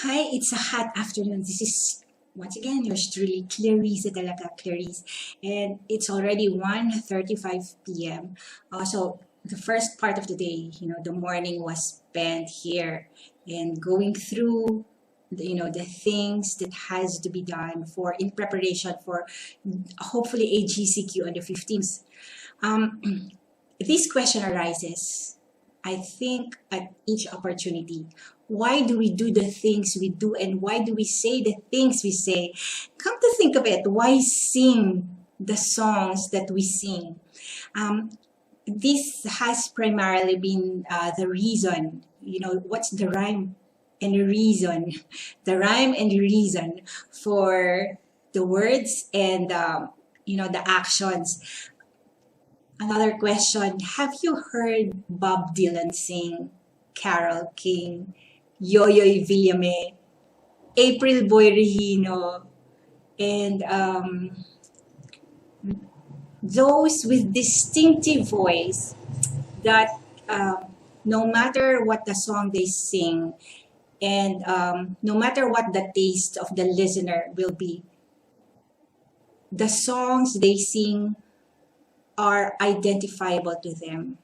Hi, it's a hot afternoon. This is once again yours truly, Clarisse talaga, Clarisse. And it's already 1:35 p.m. So the first part of the day, the morning was spent here and going through the things that has to be done for in preparation for hopefully a GCQ on the 15th. Um, this question arises, I think, at each opportunity. Why do we do the things we do and why do we say the things we say? Come to think of it, why sing the songs that we sing? Um, this has primarily been the reason, what's the rhyme and the reason? The rhyme and the reason for the words and, the actions. Another question, have you heard Bob Dylan sing Carol King, Yoyoy Villame, April Boy Regino, and those with distinctive voice that no matter what the song they sing and no matter what the taste of the listener will be, the songs they sing are identifiable to them.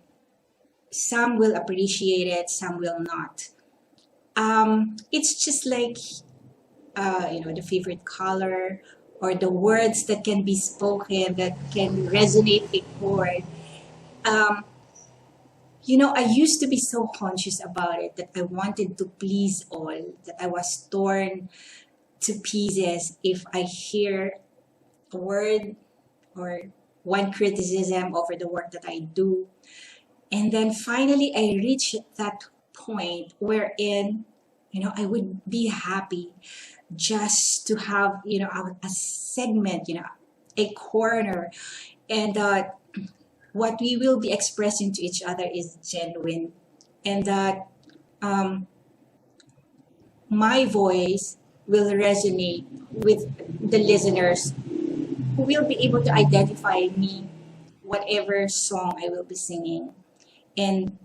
Some will appreciate it, some will not. It's just like the favorite color or the words that can be spoken that can resonate a chord. Um, I used to be so conscious about it that I wanted to please all, that I was torn to pieces if I hear a word or one criticism over the work that I do. And then finally, I reached that point wherein, I would be happy just to have, a segment, a corner. And what we will be expressing to each other is genuine. And that um, my voice will resonate with the listeners who will be able to identify me, whatever song I will be singing. And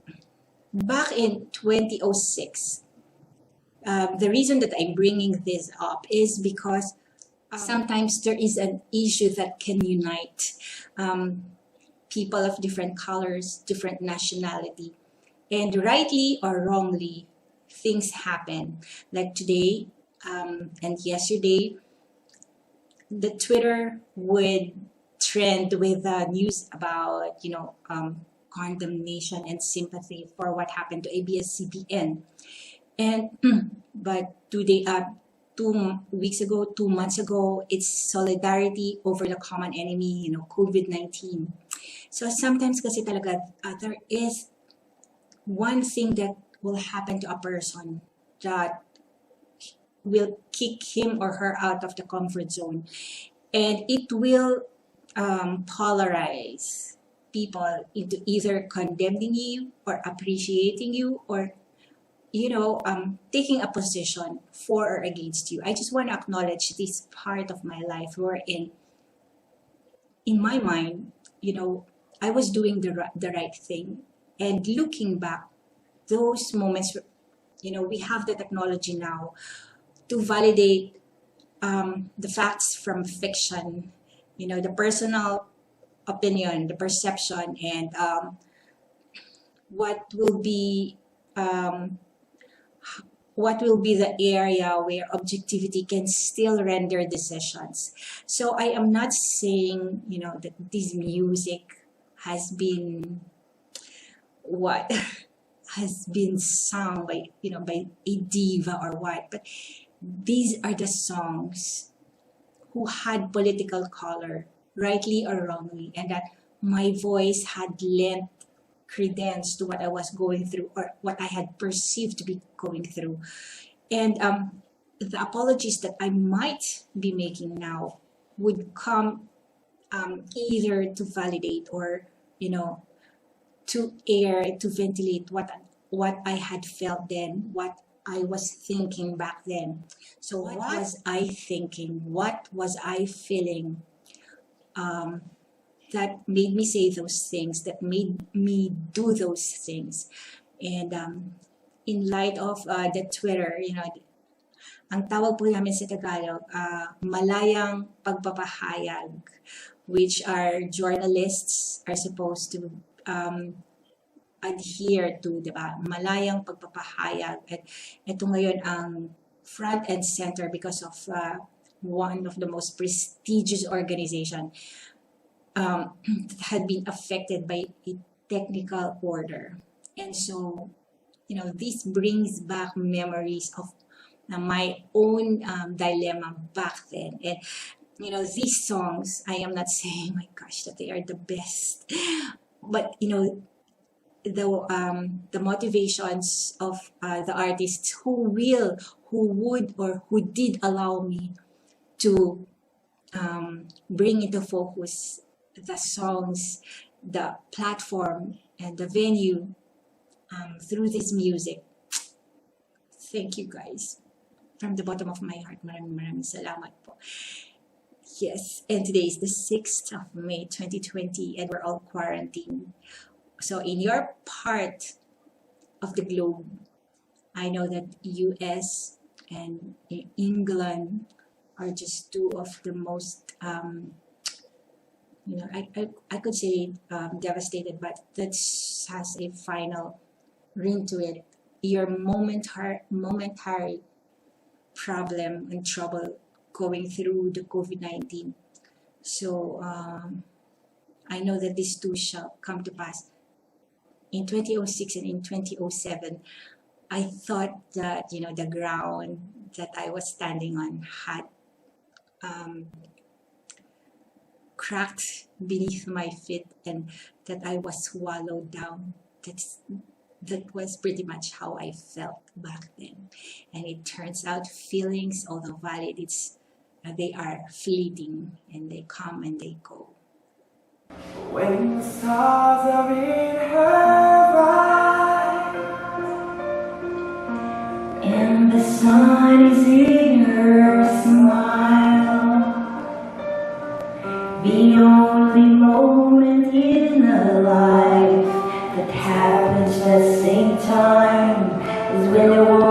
back in 2006, the reason that I'm bringing this up is because sometimes there is an issue that can unite um, people of different colors, different nationality. And rightly or wrongly, things happen. Like today and yesterday, the Twitter would trend with news about, condemnation and sympathy for what happened to ABS-CBN. And but 2 weeks ago, 2 months ago, it's solidarity over the common enemy, COVID-19. So sometimes kasi talaga there is one thing that will happen to a person that will kick him or her out of the comfort zone, and it will polarize people into either condemning you or appreciating you or taking a position for or against you. I just want to acknowledge this part of my life wherein, in my mind, I was doing the right thing. And looking back, those moments, we have the technology now to validate the facts from fiction, the personal opinion, the perception, and what will be um, what will be the area where objectivity can still render decisions. So I am not saying, that this music has been what has been sung by, by a diva or what, but these are the songs who had political color, rightly or wrongly, and that my voice had lent credence to what I was going through or what I had perceived to be going through. And the apologies that I might be making now would come either to validate or, to air, to ventilate what I had felt then, what I was thinking back then. So what was I thinking? What was I feeling? Um, that made me say those things, that made me do those things. And in light of the Twitter, Ang tawag po namin sa Tagalog, malayang pagpapahayag, which our journalists are supposed to adhere to, di ba? Malayang pagpapahayag. At ito ngayon ang front and center because of one of the most prestigious organization that had been affected by a technical order. And so, you know, this brings back memories of my own dilemma back then. And, you know, these songs, I am not saying, my gosh, that they are the best. But, you know, the motivations of the artists who would or who did allow me to bring into focus the songs, the platform, and the venue through this music. Thank you guys. From the bottom of my heart, maraming salamat po. Yes, and today is the 6th of May 2020 and we're all quarantined. So in your part of the globe, I know that US and England are just two of the most, you know, I could say devastated, but that has a final ring to it. Your momentary problem and trouble going through the COVID-19. So I know that these two shall come to pass. In 2006 and in 2007, I thought that, you know, the ground that I was standing on had cracked beneath my feet and that I was swallowed down. That was pretty much how I felt back then. And it turns out feelings, although valid, they are fleeting and they come and they go. When the stars are in her eyes and the sun is in her smile, the only moment in a life that happens at the same time is when you want